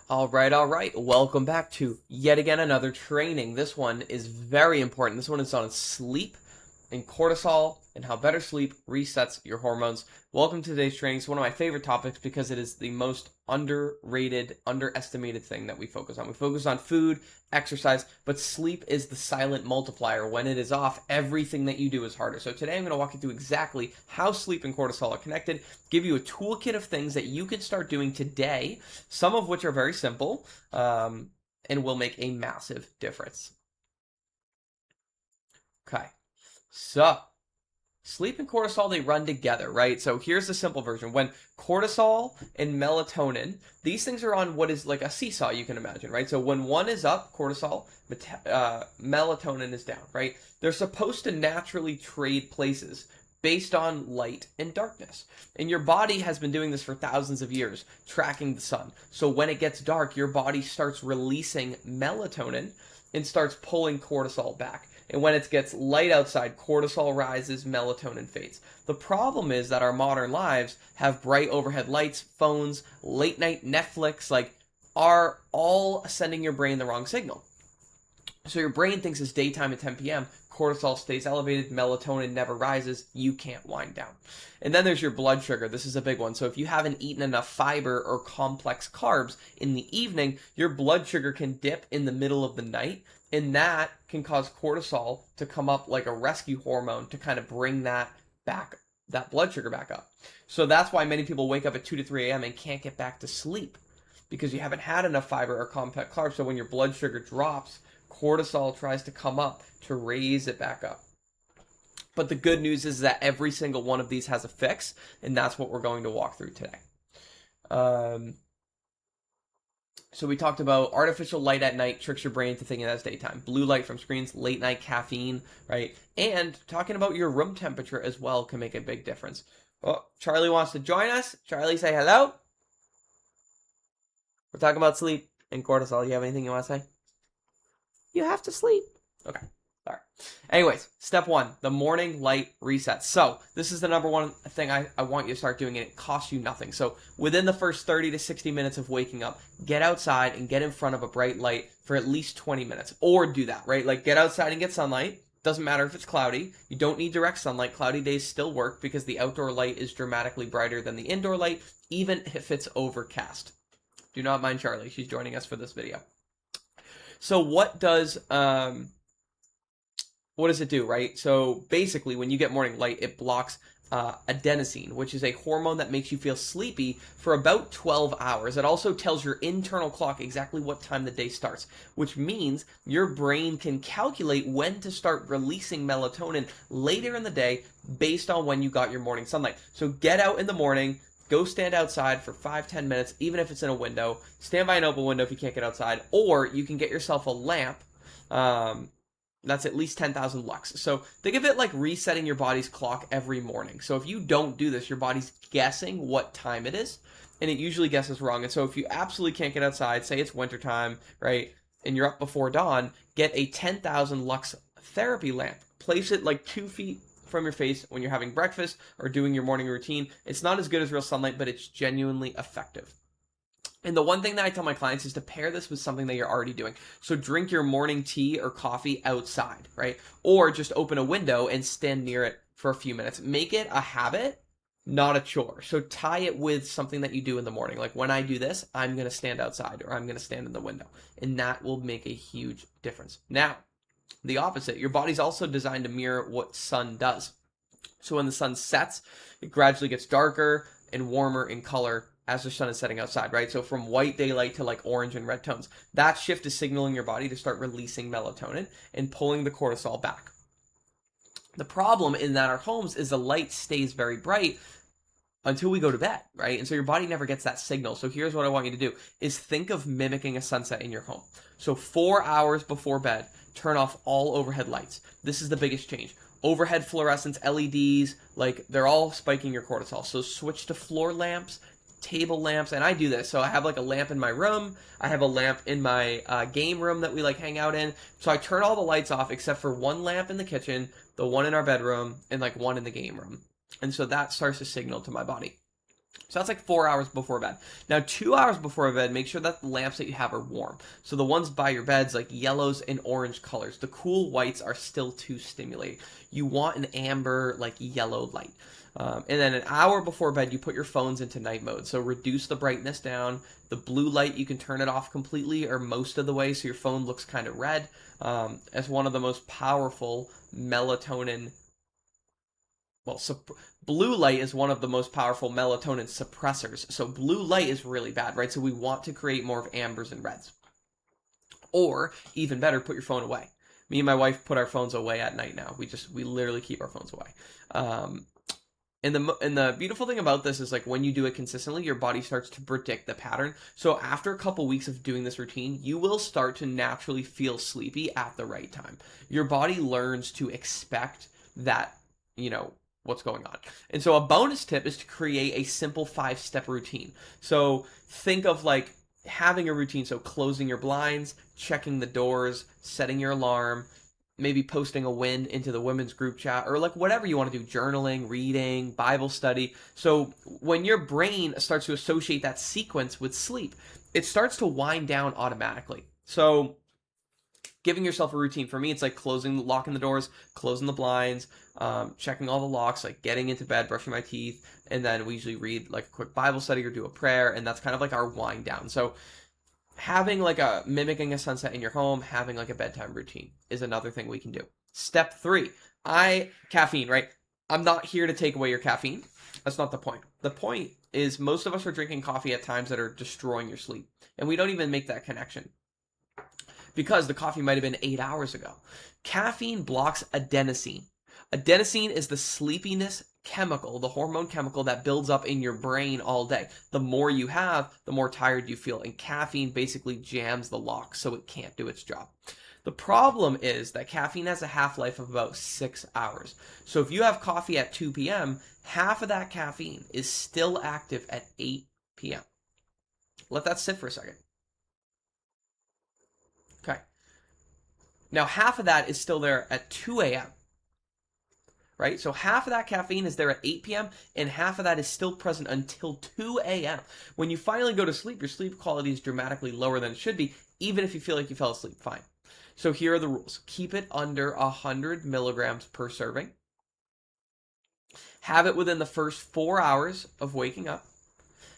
All right, all right. Welcome back to yet again another training. This one is very important. This one is on sleep and cortisol and how better sleep resets your hormones. Welcome to today's training. It's one of my favorite topics because it is the most underrated, underestimated thing that we focus on. We focus on food, exercise, but sleep is the silent multiplier. When it is off, everything that you do is harder. So today I'm going to walk you through exactly how sleep and cortisol are connected, give you a toolkit of things that you can start doing today, some of which are very simple, and will make a massive difference. Okay. So, sleep and cortisol, they run together, right? So here's the simple version. When cortisol and melatonin, these things are on what is like a seesaw, you can imagine, right? So when one is up, cortisol, melatonin is down, right? They're supposed to naturally trade places based on light and darkness. And your body has been doing this for thousands of years, tracking the sun. So when it gets dark, your body starts releasing melatonin and starts pulling cortisol back. And when it gets light outside, cortisol rises, melatonin fades. The problem is that our modern lives have bright overhead lights, phones, late night Netflix, are all sending your brain the wrong signal. So your brain thinks it's daytime at 10 p.m., cortisol stays elevated, melatonin never rises, you can't wind down. And then there's your blood sugar. This is a big one. So if you haven't eaten enough fiber or complex carbs in the evening, your blood sugar can dip in the middle of the night, and that can cause cortisol to come up like a rescue hormone to kind of bring that back, that blood sugar back up. So that's why many people wake up at 2 to 3 a.m. and can't get back to sleep because you haven't had enough fiber or complex carbs. So when your blood sugar drops, cortisol tries to come up to raise it back up. But the good news is that every single one of these has a fix, and that's what we're going to walk through today. So we talked about artificial light at night tricks your brain into thinking that's daytime. Blue light from screens, late night caffeine, right? And talking about your room temperature as well can make a big difference. Oh, Charlie wants to join us. Charlie, say hello. We're talking about sleep and cortisol. You have anything you want to say? You have to sleep. Okay. All right. Anyways, step one, the morning light reset. So this is the number one thing I want you to start doing, and it costs you nothing. So within the first 30 to 60 minutes of waking up, get outside and get in front of a bright light for at least 20 minutes. Or do that, right? Like get outside and get sunlight. Doesn't matter if it's cloudy. You don't need direct sunlight. Cloudy days still work because the outdoor light is dramatically brighter than the indoor light, even if it's overcast. Do not mind Charlie. She's joining us for this video. So what does it do, right? So basically, when you get morning light, it blocks adenosine, which is a hormone that makes you feel sleepy for about 12 hours. It also tells your internal clock exactly what time the day starts, which means your brain can calculate when to start releasing melatonin later in the day based on when you got your morning sunlight. So get out in the morning, go stand outside for 5-10 minutes, even if it's in a window. Stand by an open window if you can't get outside, or you can get yourself a lamp. That's at least 10,000 lux. So think of it like resetting your body's clock every morning. So if you don't do this, your body's guessing what time it is, and it usually guesses wrong. And so if you absolutely can't get outside, say it's wintertime, right, and you're up before dawn, get a 10,000 lux therapy lamp. Place it like 2 feet from your face when you're having breakfast or doing your morning routine. It's not as good as real sunlight, but it's genuinely effective. And the one thing that I tell my clients is to pair this with something that you're already doing. So drink your morning tea or coffee outside, right? Or just open a window and stand near it for a few minutes. Make it a habit, not a chore. So tie it with something that you do in the morning. Like when I do this, I'm going to stand outside or I'm going to stand in the window. And that will make a huge difference. Now, the opposite. Your body's also designed to mirror what sun does. So when the sun sets, it gradually gets darker and warmer in color as the sun is setting outside, right? So from white daylight to like orange and red tones. That shift is signaling your body to start releasing melatonin and pulling the cortisol back. The problem in that our homes is the light stays very bright until we go to bed, right? And so your body never gets that signal. So here's what I want you to do is think of mimicking a sunset in your home. So 4 hours before bed, turn off all overhead lights. This is the biggest change. Overhead fluorescents, LEDs, like they're all spiking your cortisol. So switch to floor lamps, table lamps, and I do this. So I have like a lamp in my room. I have a lamp in my game room that we like hang out in. So I turn all the lights off except for one lamp in the kitchen, the one in our bedroom, and like one in the game room. And so that starts to signal to my body. So that's like 4 hours before bed. Now, 2 hours before bed, make sure that the lamps that you have are warm. So the ones by your beds, like yellows and orange colors. The cool whites are still too stimulating. You want an amber, like yellow light. And then an hour before bed, you put your phones into night mode. So reduce the brightness down. The blue light, you can turn it off completely or most of the way so your phone looks kind of red. As one of the most powerful melatonin well, blue light is one of the most powerful melatonin suppressors. So blue light is really bad, right? So we want to create more of ambers and reds. Or even better, put your phone away. Me and my wife put our phones away at night now. We literally keep our phones away. And the beautiful thing about this is like when you do it consistently, your body starts to predict the pattern. So after a couple weeks of doing this routine, you will start to naturally feel sleepy at the right time. Your body learns to expect that, what's going on. And so a bonus tip is to create a simple 5-step routine. So think of like having a routine. So closing your blinds, checking the doors, setting your alarm, maybe posting a win into the women's group chat, or like whatever you want to do, journaling, reading, Bible study. So when your brain starts to associate that sequence with sleep, it starts to wind down automatically. So giving yourself a routine, for me, it's like locking the doors, closing the blinds, checking all the locks, like getting into bed, brushing my teeth, and then we usually read like a quick Bible study or do a prayer, and that's kind of like our wind down. So having like mimicking a sunset in your home, having like a bedtime routine is another thing we can do. Step 3, caffeine, right? I'm not here to take away your caffeine. That's not the point. The point is most of us are drinking coffee at times that are destroying your sleep, and we don't even make that connection, because the coffee might have been 8 hours ago. Caffeine blocks adenosine. Adenosine is the sleepiness chemical, the hormone chemical that builds up in your brain all day. The more you have, the more tired you feel. And caffeine basically jams the lock so it can't do its job. The problem is that caffeine has a half-life of about 6 hours. So if you have coffee at 2 p.m., half of that caffeine is still active at 8 p.m. Let that sit for a second. Okay. Now, half of that is still there at 2 a.m., right? So half of that caffeine is there at 8 p.m., and half of that is still present until 2 a.m. When you finally go to sleep, your sleep quality is dramatically lower than it should be, even if you feel like you fell asleep fine. So here are the rules. Keep it under 100 milligrams per serving. Have it within the first 4 hours of waking up,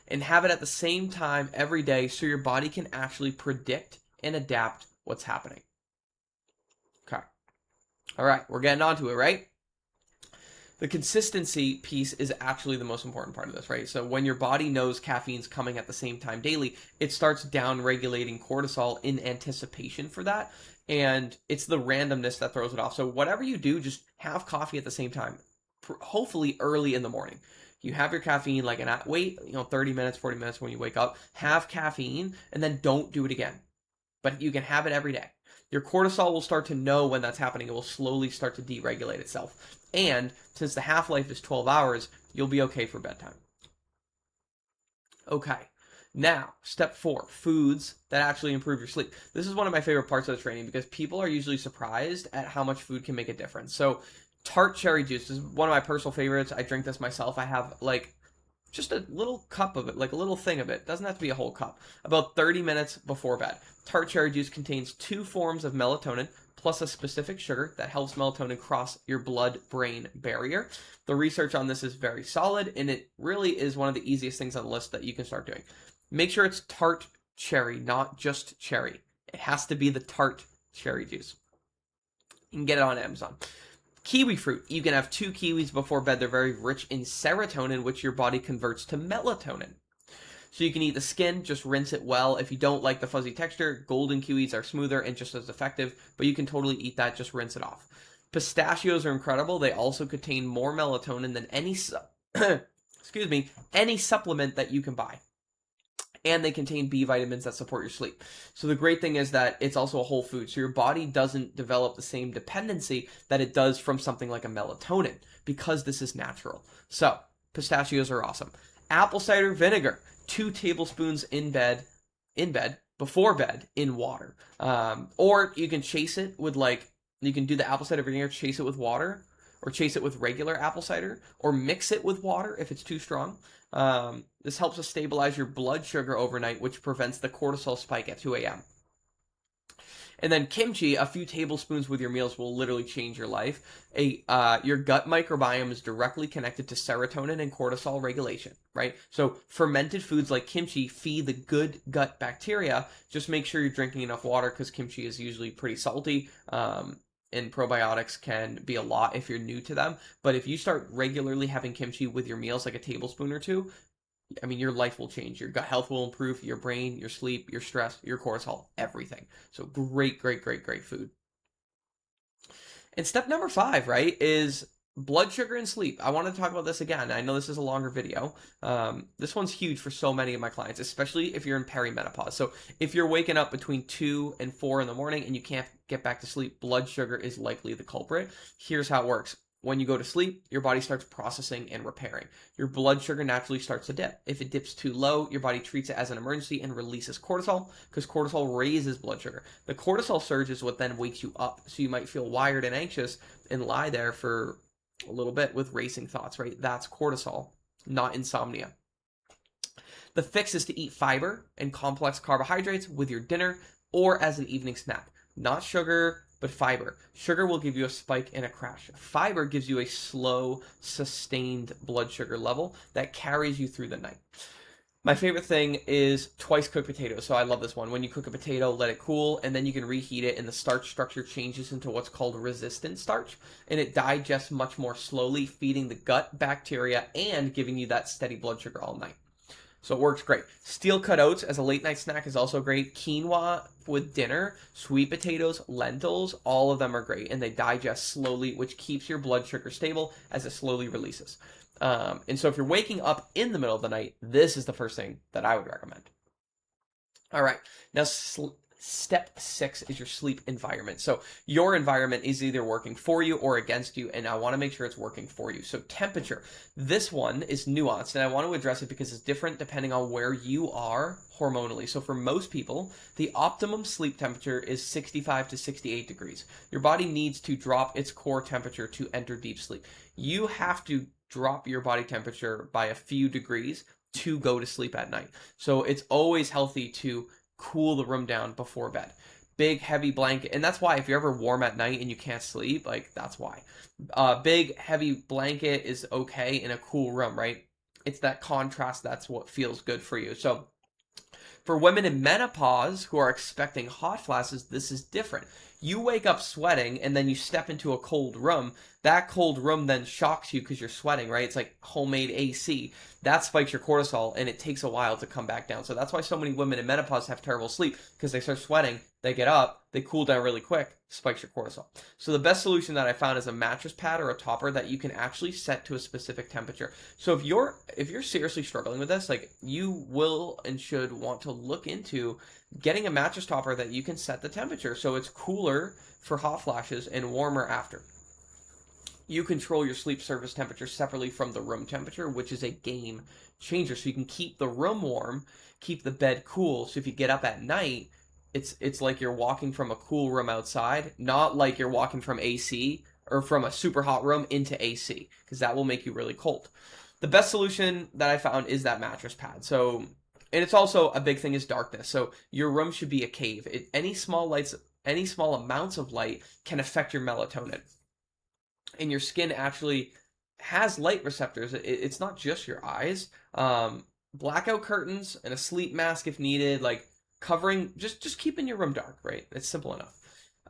and have it at the same time every day so your body can actually predict and adapt what's happening. Okay. All right, we're getting onto it, right? The consistency piece is actually the most important part of this, right? So when your body knows caffeine's coming at the same time daily, it starts down-regulating cortisol in anticipation for that, and it's the randomness that throws it off. So whatever you do, just have coffee at the same time, hopefully early in the morning. You have your caffeine, wait 30 minutes, 40 minutes when you wake up, have caffeine, and then don't do it again. But you can have it every day. Your cortisol will start to know when that's happening. It will slowly start to deregulate itself. And since the half-life is 12 hours, you'll be okay for bedtime. Okay. Now, step 4, foods that actually improve your sleep. This is one of my favorite parts of the training because people are usually surprised at how much food can make a difference. So tart cherry juice is one of my personal favorites. I drink this myself. I have just a little cup of it, like a little thing of it. Doesn't have to be a whole cup. About 30 minutes before bed. Tart cherry juice contains 2 forms of melatonin plus a specific sugar that helps melatonin cross your blood-brain barrier. The research on this is very solid, and it really is one of the easiest things on the list that you can start doing. Make sure it's tart cherry, not just cherry. It has to be the tart cherry juice. You can get it on Amazon. Kiwi fruit. You can have 2 kiwis before bed. They're very rich in serotonin, which your body converts to melatonin. So you can eat the skin, just rinse it well. If you don't like the fuzzy texture, golden kiwis are smoother and just as effective, but you can totally eat that, just rinse it off. Pistachios are incredible. They also contain more melatonin than any any supplement that you can buy. And they contain B vitamins that support your sleep. So the great thing is that it's also a whole food. So your body doesn't develop the same dependency that it does from something like a melatonin because this is natural. So pistachios are awesome. Apple cider vinegar, 2 tablespoons in bed, before bed, in water. Or you can chase it with you can do the apple cider vinegar, chase it with water, or chase it with regular apple cider, or mix it with water if it's too strong. This helps to stabilize your blood sugar overnight, which prevents the cortisol spike at 2 a.m. And then kimchi, a few tablespoons with your meals will literally change your life. Your gut microbiome is directly connected to serotonin and cortisol regulation, right? So fermented foods like kimchi feed the good gut bacteria. Just make sure you're drinking enough water because kimchi is usually pretty salty. And probiotics can be a lot if you're new to them. But if you start regularly having kimchi with your meals, like a tablespoon or two, I mean, your life will change. Your gut health will improve, your brain, your sleep, your stress, your cortisol, everything. So great, great, great, great food. And step number 5, right, is blood sugar and sleep. I want to talk about this again. I know this is a longer video. This one's huge for so many of my clients, especially if you're in perimenopause. So if you're waking up between 2 and 4 in the morning and you can't get back to sleep, blood sugar is likely the culprit. Here's how it works. When you go to sleep, your body starts processing and repairing. Your blood sugar naturally starts to dip. If it dips too low, your body treats it as an emergency and releases cortisol because cortisol raises blood sugar. The cortisol surge is what then wakes you up. So you might feel wired and anxious and lie there for a little bit with racing thoughts, right? That's cortisol, not insomnia. The fix is to eat fiber and complex carbohydrates with your dinner or as an evening snack. Not sugar, but fiber. Sugar will give you a spike and a crash. Fiber gives you a slow, sustained blood sugar level that carries you through the night. My favorite thing is twice cooked potatoes. So I love this one. When you cook a potato, let it cool, and then you can reheat it, and the starch structure changes into what's called resistant starch, and it digests much more slowly, feeding the gut bacteria and giving you that steady blood sugar all night. So it works great. Steel cut oats as a late night snack is also great. Quinoa with dinner, sweet potatoes, lentils, all of them are great. And they digest slowly, which keeps your blood sugar stable as it slowly releases. And so if you're waking up in the middle of the night, this is the first thing that I would recommend. All right. Now, step 6 is your sleep environment. So your environment is either working for you or against you, and I want to make sure it's working for you. So temperature. This one is nuanced, and I want to address it because it's different depending on where you are hormonally. So for most people, the optimum sleep temperature is 65 to 68 degrees. Your body needs to drop its core temperature to enter deep sleep. You have to drop your body temperature by a few degrees to go to sleep at night. So it's always healthy to cool the room down before bed. Big heavy blanket, and that's why if you're ever warm at night and you can't sleep, like that's why. Big heavy blanket is okay in a cool room, right? It's that contrast that's what feels good for you. So for women in menopause who are expecting hot flashes, this is different. You wake up sweating and then you step into a cold room. That cold room then shocks you because you're sweating, right? It's like homemade AC. That spikes your cortisol and it takes a while to come back down. So that's why so many women in menopause have terrible sleep because they start sweating, they get up, they cool down really quick, spikes your cortisol. So the best solution that I found is a mattress pad or a topper that you can actually set to a specific temperature. So if you're seriously struggling with this, like you will and should want to look into getting a mattress topper that you can set the temperature so it's cooler for hot flashes and warmer after. You control your sleep surface temperature separately from the room temperature, which is a game changer. So you can keep the room warm, keep the bed cool. So if you get up at night, it's like you're walking from a cool room outside, not like you're walking from AC or from a super hot room into AC, because that will make you really cold. The best solution that I found is that mattress pad. So, and it's also a big thing is darkness. So your room should be a cave. Any small amounts of light can affect your melatonin. And your skin actually has light receptors. It's not just your eyes. Blackout curtains and a sleep mask if needed, like covering, just keeping your room dark, right? It's simple enough.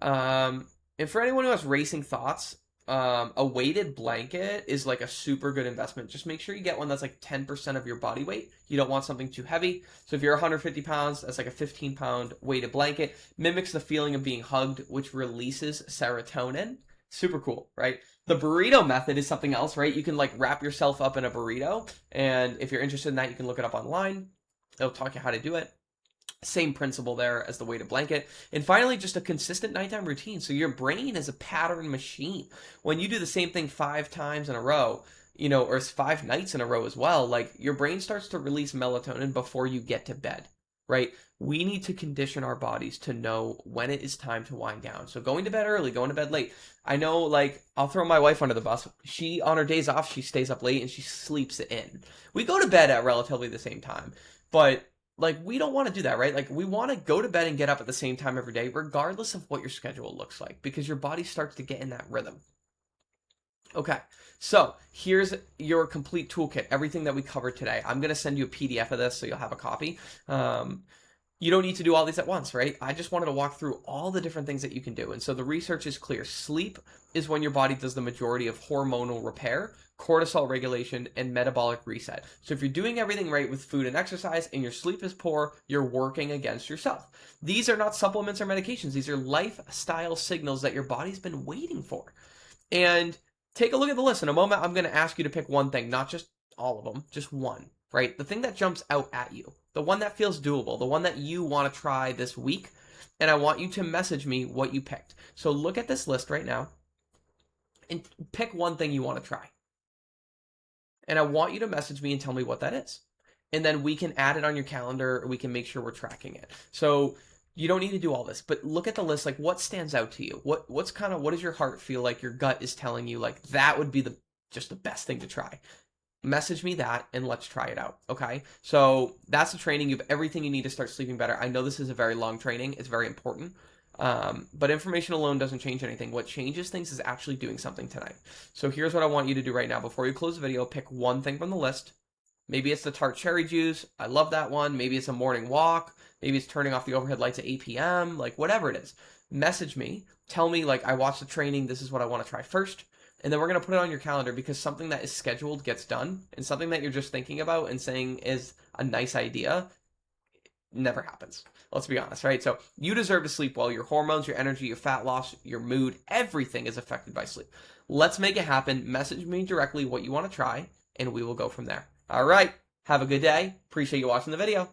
And for anyone who has racing thoughts, a weighted blanket is like a super good investment. Just make sure you get one that's like 10% of your body weight. You don't want something too heavy. So if you're 150 pounds, that's like a 15-pound weighted blanket. Mimics the feeling of being hugged, which releases serotonin. Super cool, right? The burrito method is something else, right? You can like wrap yourself up in a burrito. And if you're interested in that, you can look it up online. It'll talk you how to do it. Same principle there as the weighted blanket. And finally, just a consistent nighttime routine. So your brain is a pattern machine. When you do the same thing 5 times in a row, or 5 nights in a row as well, like your brain starts to release melatonin before you get to bed. right? We need to condition our bodies to know when it is time to wind down. So going to bed early, going to bed late. I know, like, I'll throw my wife under the bus. She, on her days off, she stays up late and she sleeps in. We go to bed at relatively the same time, but like, we don't want to do that, right? Like, we want to go to bed and get up at the same time every day, regardless of what your schedule looks like, because your body starts to get in that rhythm. Okay, so here's your complete toolkit, everything that we covered today. I'm going to send you a PDF of this so you'll have a copy. You don't need to do all these at once, right? I just wanted to walk through all the different things that you can do. And so the research is clear. Sleep is when your body does the majority of hormonal repair, cortisol regulation, and metabolic reset. So if you're doing everything right with food and exercise and your sleep is poor, you're working against yourself. These are not supplements or medications. These are lifestyle signals that your body's been waiting for. And take a look at the list. In a moment, I'm going to ask you to pick one thing, not just all of them, just one, right? The thing that jumps out at you, the one that feels doable, the one that you want to try this week. And I want you to message me what you picked. So look at this list right now and pick one thing you want to try. And I want you to message me and tell me what that is. And then we can add it on your calendar, or we can make sure we're tracking it. So you don't need to do all this, but look at the list. Like, what stands out to you? What does your heart feel like your gut is telling you, like, that would be just the best thing to try? Message me that and let's try it out. Okay. So that's the training. You have everything you need to start sleeping better. I know this is a very long training. It's very important. But information alone doesn't change anything. What changes things is actually doing something tonight. So here's what I want you to do right now. Before you close the video, pick one thing from the list. Maybe it's the tart cherry juice. I love that one. Maybe it's a morning walk. Maybe it's turning off the overhead lights at 8 p.m. Like, whatever it is. Message me. Tell me, like, I watched the training. This is what I want to try first. And then we're going to put it on your calendar, because something that is scheduled gets done, and something that you're just thinking about and saying is a nice idea never happens. Let's be honest, right? So you deserve to sleep well. Your hormones, your energy, your fat loss, your mood, everything is affected by sleep. Let's make it happen. Message me directly what you want to try, and we will go from there. All right. Have a good day. Appreciate you watching the video.